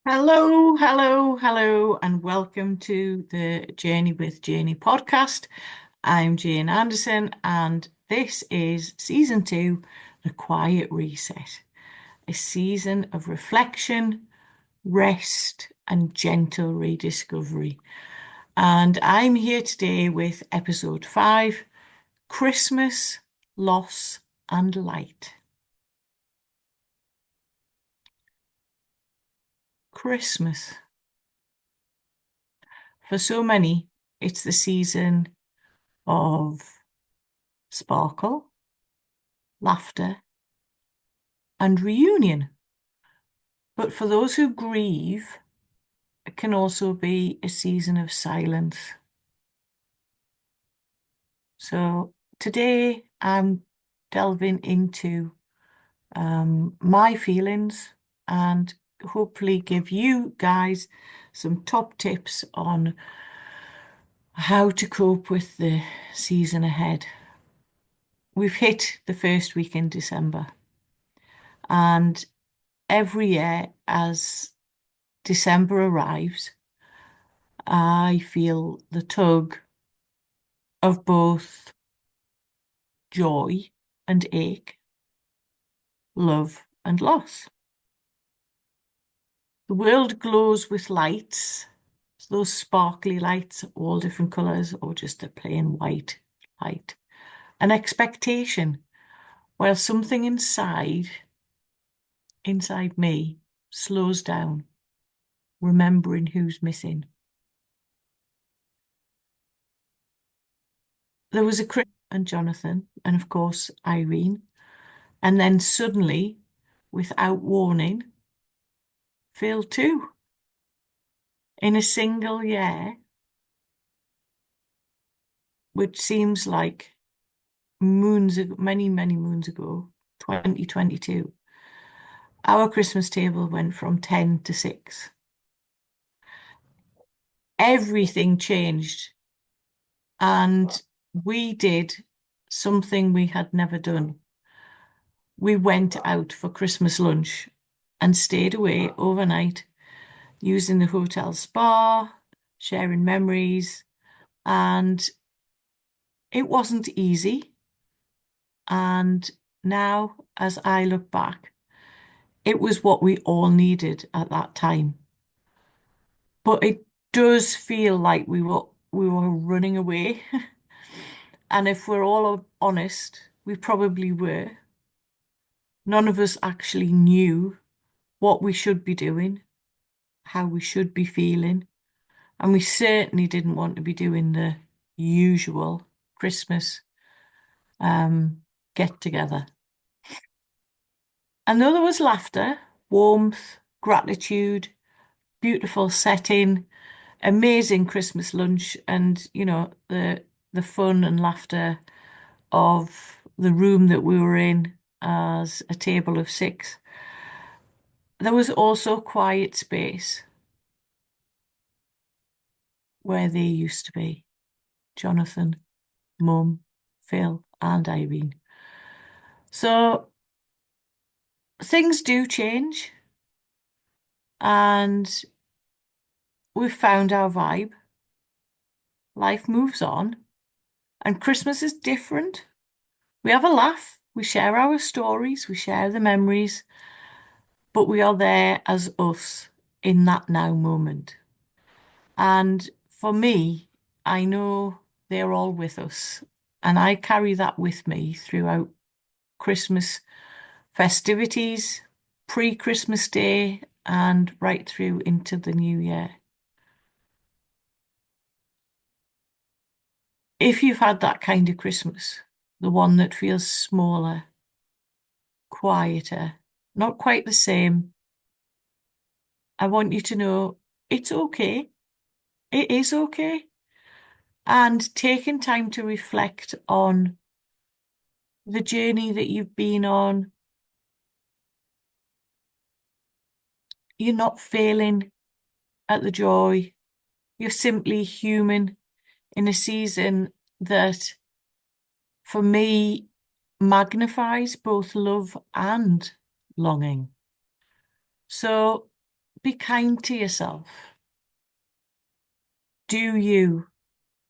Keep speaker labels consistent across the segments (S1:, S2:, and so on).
S1: Hello, hello, hello, and welcome to the Journey with Janey podcast. I'm Jane Anderson, and this is season two, The Quiet Reset, a season of reflection, rest, and gentle rediscovery. And I'm here today with episode five, Christmas, Loss, and Light. Christmas. For so many, it's the season of sparkle, laughter, and reunion. But for those who grieve, it can also be a season of silence. So today I'm delving into my feelings and hopefully give you guys some top tips on how to cope with the season ahead. We've hit the first week in December, and every year as December arrives, I feel the tug of both joy and ache, love and loss. The world glows with lights, those sparkly lights, all different colours, or just a plain white light. An expectation, while something inside me, slows down, remembering who's missing. There was a Chris and Jonathan, and of course Irene, and then suddenly, without warning, Phil too. In a single year, which seems like moons ago, many, many moons ago, 2022, our Christmas table went from 10 to 6. Everything changed, and we did something we had never done. We went out for Christmas lunch and stayed away overnight using the hotel spa, sharing memories, and it wasn't easy. And now, as I look back, it was what we all needed at that time. But it does feel like we were running away. And if we're all honest, we probably were. None of us actually knew what we should be doing, how we should be feeling. And we certainly didn't want to be doing the usual Christmas get together. And though there was laughter, warmth, gratitude, beautiful setting, amazing Christmas lunch, and the fun and laughter of the room that we were in as a table of six, there was also quiet space where they used to be. Jonathan, Mum, Phil, and Irene. So things do change, and we've found our vibe. Life moves on, and Christmas is different. We have a laugh, we share our stories, we share the memories, but we are there as us in that now moment. And for me, I know they're all with us, and I carry that with me throughout Christmas festivities, pre-Christmas Day, and right through into the new year. If you've had that kind of Christmas, the one that feels smaller, quieter, not quite the same, I want you to know it's okay. It is okay. And taking time to reflect on the journey that you've been on, you're not failing at the joy. You're simply human in a season that, for me, magnifies both love and longing. So be kind to yourself. Do you,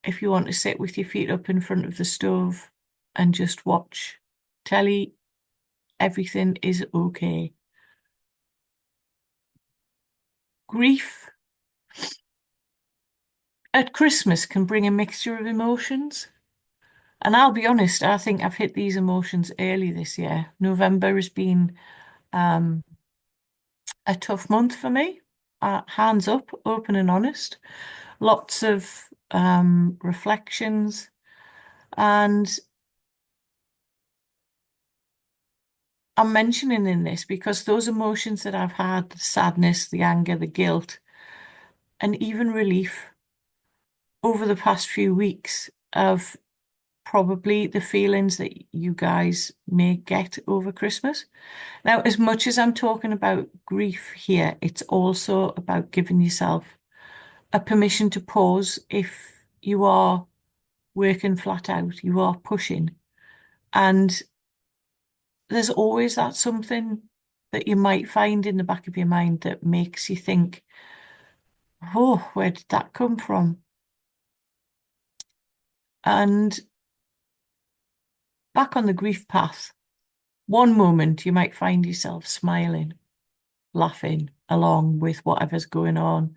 S1: if you want to sit with your feet up in front of the stove and just watch telly, everything is okay. Grief at Christmas can bring a mixture of emotions. And I'll be honest, I think I've hit these emotions early this year. November has been um, a tough month for me. Hands up, open and honest. Lots of reflections. And I'm mentioning in this because those emotions that I've had, the sadness, the anger, the guilt, and even relief over the past few weeks of probably the feelings that you guys may get over Christmas. Now, as much as I'm talking about grief here, it's also about giving yourself a permission to pause if you are working flat out, you are pushing. And there's always that something that you might find in the back of your mind that makes you think, oh, where did that come from? And back on the grief path, one moment you might find yourself smiling, laughing along with whatever's going on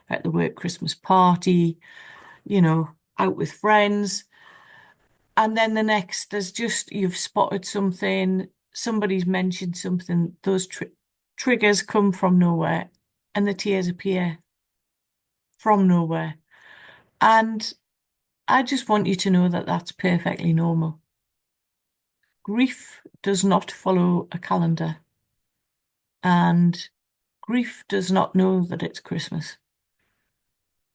S1: at the work Christmas party, out with friends. And then the next, there's just, you've spotted something, somebody's mentioned something, those triggers come from nowhere and the tears appear from nowhere. And I just want you to know that that's perfectly normal. Grief does not follow a calendar, and grief does not know that it's Christmas.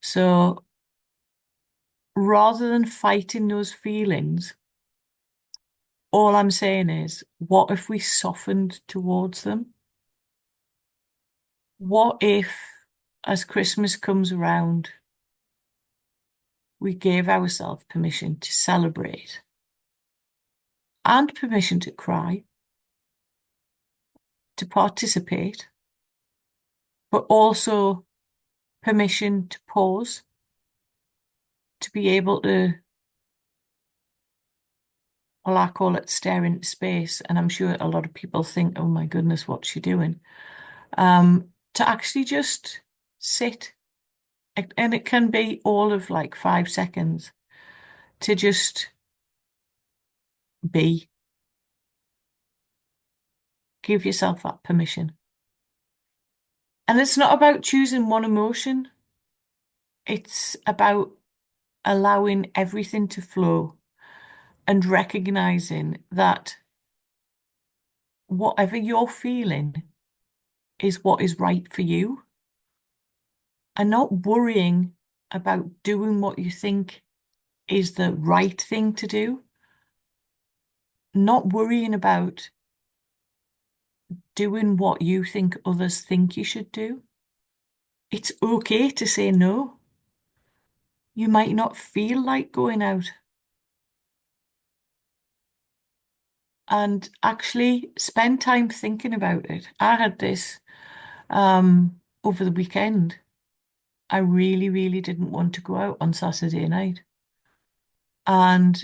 S1: So rather than fighting those feelings, all I'm saying is, what if we softened towards them? What if, as Christmas comes around, we gave ourselves permission to celebrate and permission to cry, to participate, but also permission to pause, to be able to, well, I call it stare into space. And I'm sure a lot of people think, oh my goodness, what's she doing? To actually just sit. And it can be all of like 5 seconds to just be. Give yourself that permission. And it's not about choosing one emotion. It's about allowing everything to flow and recognizing that whatever you're feeling is what is right for you, and not worrying about doing what you think is the right thing to do, not worrying about doing what you think others think you should do. It's okay to say no. You might not feel like going out. And actually spend time thinking about it. I had this over the weekend. I really, really didn't want to go out on Saturday night. And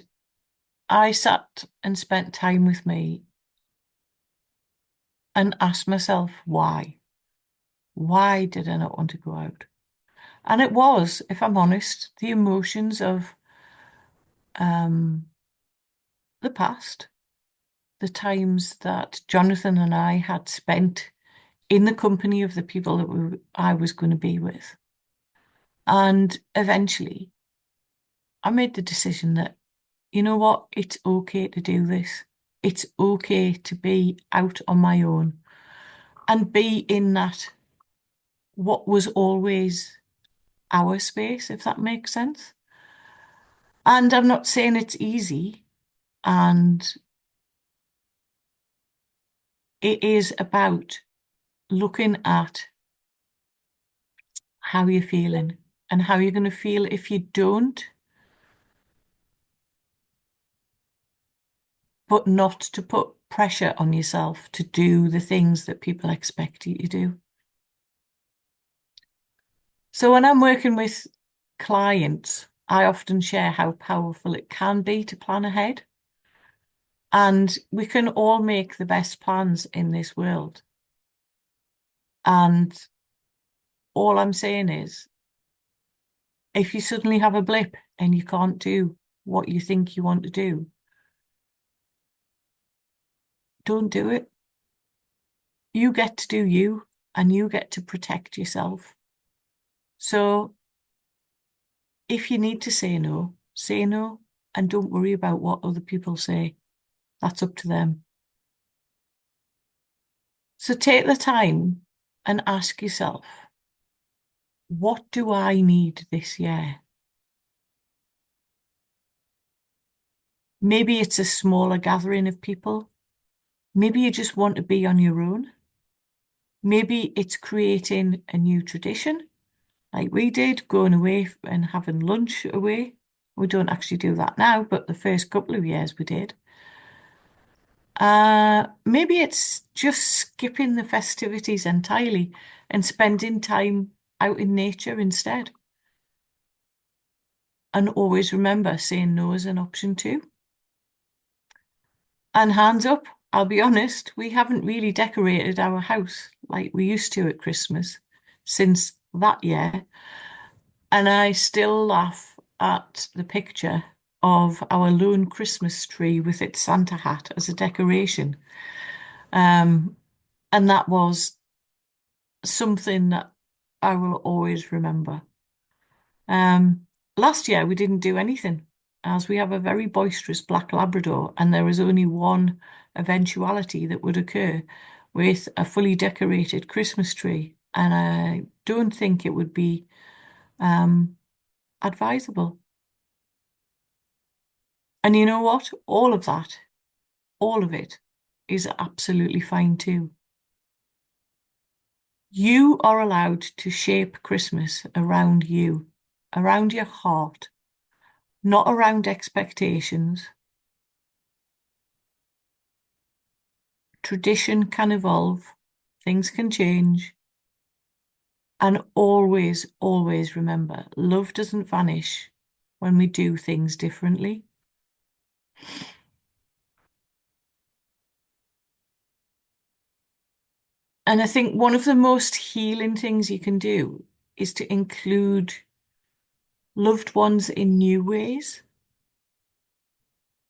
S1: I sat and spent time with me and asked myself why. Why did I not want to go out? And it was, if I'm honest, the emotions of um, the past, the times that Jonathan and I had spent in the company of the people that I was going to be with. And eventually, I made the decision that, you know what, it's okay to do this. It's okay to be out on my own and be in that what was always our space, if that makes sense. And I'm not saying it's easy, and it is about looking at how you're feeling and how you're going to feel if you don't, but not to put pressure on yourself to do the things that people expect you to do. So when I'm working with clients, I often share how powerful it can be to plan ahead. And we can all make the best plans in this world. And all I'm saying is, if you suddenly have a blip and you can't do what you think you want to do, don't do it. You get to do you and you get to protect yourself. So if you need to say no and don't worry about what other people say. That's up to them. So take the time and ask yourself, what do I need this year? Maybe it's a smaller gathering of people. Maybe you just want to be on your own. Maybe it's creating a new tradition, like we did, going away and having lunch away. We don't actually do that now, but the first couple of years we did. Maybe it's just skipping the festivities entirely and spending time out in nature instead. And always remember saying no is an option too. And hands up, I'll be honest, we haven't really decorated our house like we used to at Christmas since that year. And I still laugh at the picture of our lone Christmas tree with its Santa hat as a decoration. Um, and that was something that I will always remember. Um, Last year we didn't do anything as we have a very boisterous black Labrador, and there was only one eventuality that would occur with a fully decorated Christmas tree, and I don't think it would be um, advisable. And you know what? All of that, all of it, is absolutely fine too. You are allowed to shape Christmas around you, around your heart, not around expectations. Tradition can evolve, things can change, and always, always remember, love doesn't vanish when we do things differently. And I think one of the most healing things you can do is to include loved ones in new ways.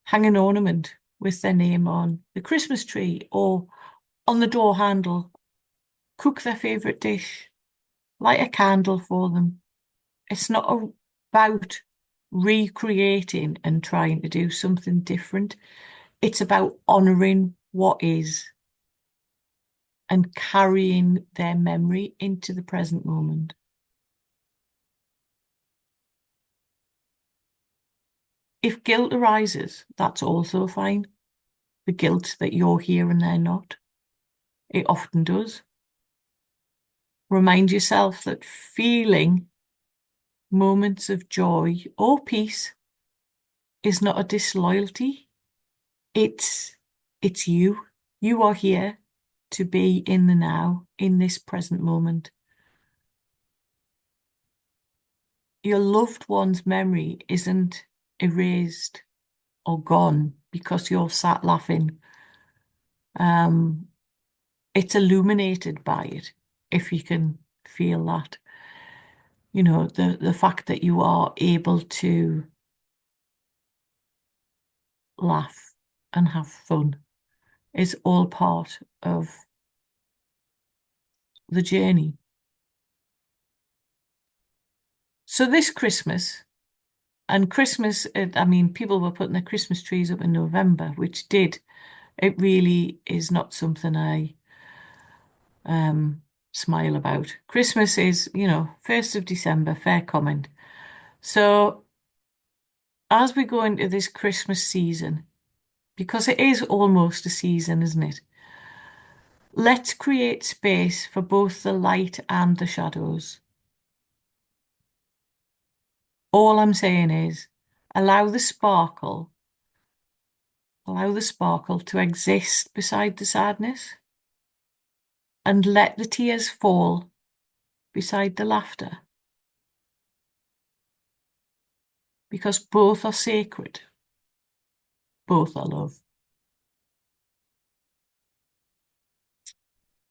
S1: Hang an ornament with their name on the Christmas tree or on the door handle. Cook their favourite dish. Light a candle for them. It's not about recreating and trying to do something different. It's about honouring what is and carrying their memory into the present moment. If guilt arises, that's also fine. The guilt that you're here and they're not. It often does. Remind yourself that feeling moments of joy or peace is not a disloyalty. It's it's you. You are here to be in the now, in this present moment. Your loved one's memory isn't erased or gone because you're sat laughing. Um, it's illuminated by it, if you can feel that. You know, the fact that you are able to laugh and have fun is all part of the journey. So this Christmas, and Christmas, I mean, people were putting their Christmas trees up in November, which did. It really is not something I smile about. Christmas is, 1st of December, fair comment. So as we go into this Christmas season, because it is almost a season, isn't it? Let's create space for both the light and the shadows. All I'm saying is allow the sparkle, allow the sparkle to exist beside the sadness and let the tears fall beside the laughter. because both are sacred. Both are love.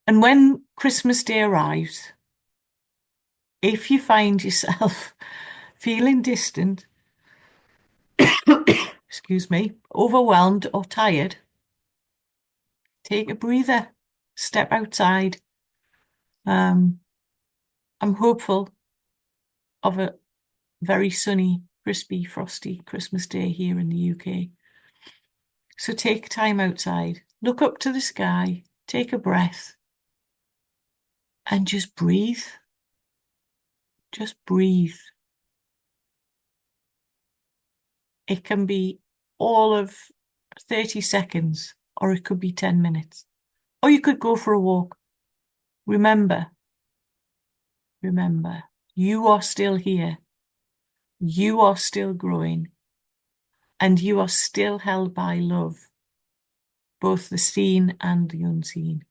S1: And when Christmas Day arrives, if you find yourself feeling distant, excuse me, overwhelmed or tired, take a breather, step outside. I'm hopeful of a very sunny, crispy, frosty Christmas Day here in the UK. So take time outside, look up to the sky, take a breath, and just breathe. Just breathe. It can be all of 30 seconds, or it could be 10 minutes. Or you could go for a walk. Remember, remember, you are still here. You are still growing. And you are still held by love, both the seen and the unseen.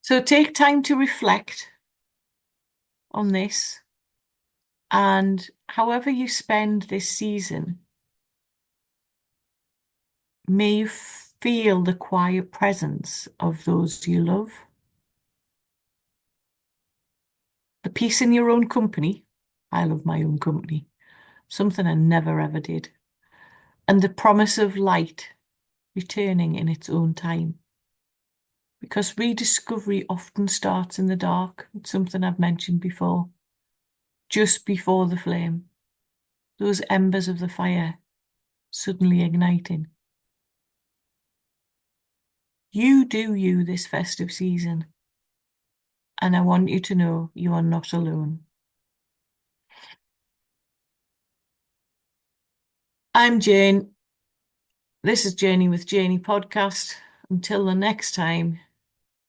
S1: So take time to reflect on this, and however you spend this season, may you feel the quiet presence of those you love, the peace in your own company. I love my own company, something I never ever did, and the promise of light returning in its own time. Because rediscovery often starts in the dark. It's something I've mentioned before. Just before the flame, those embers of the fire suddenly igniting. You do you this festive season, and I want you to know you are not alone. I'm Jane. This is Janey with Janey podcast. Until the next time,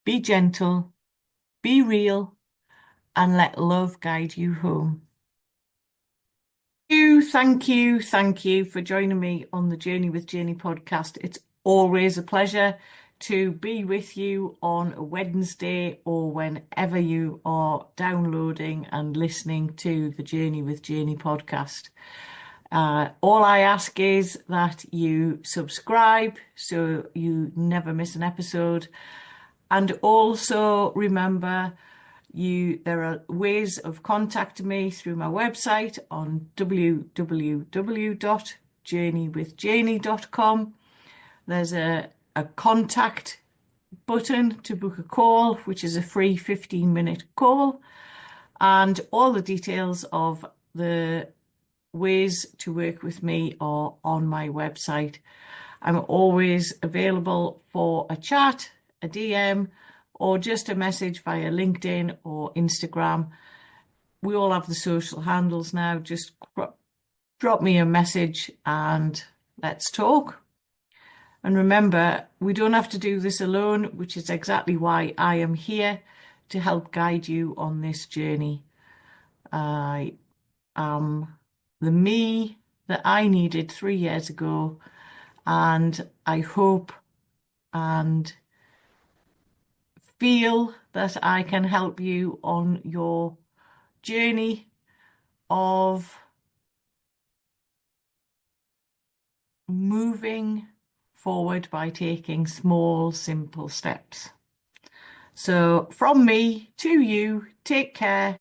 S1: be gentle, be real, and let love guide you home. Thank you for joining me on the Journey with Janey podcast. It's always a pleasure to be with you on a Wednesday or whenever you are downloading and listening to the Journey with Janey podcast. All I ask is that you subscribe so you never miss an episode. And also remember, there are ways of contacting me through my website on www.journeywithjaney.com. There's a contact button to book a call, which is a free 15-minute call, and all the details of the ways to work with me are on my website. I'm always available for a chat, a DM, or just a message via LinkedIn or Instagram. We all have the social handles now. Just drop me a message and let's talk. And remember, we don't have to do this alone, which is exactly why I am here to help guide you on this journey. I am the me that I needed 3 years ago, and I hope and feel that I can help you on your journey of moving forward by taking small, simple steps. So from me to you, take care.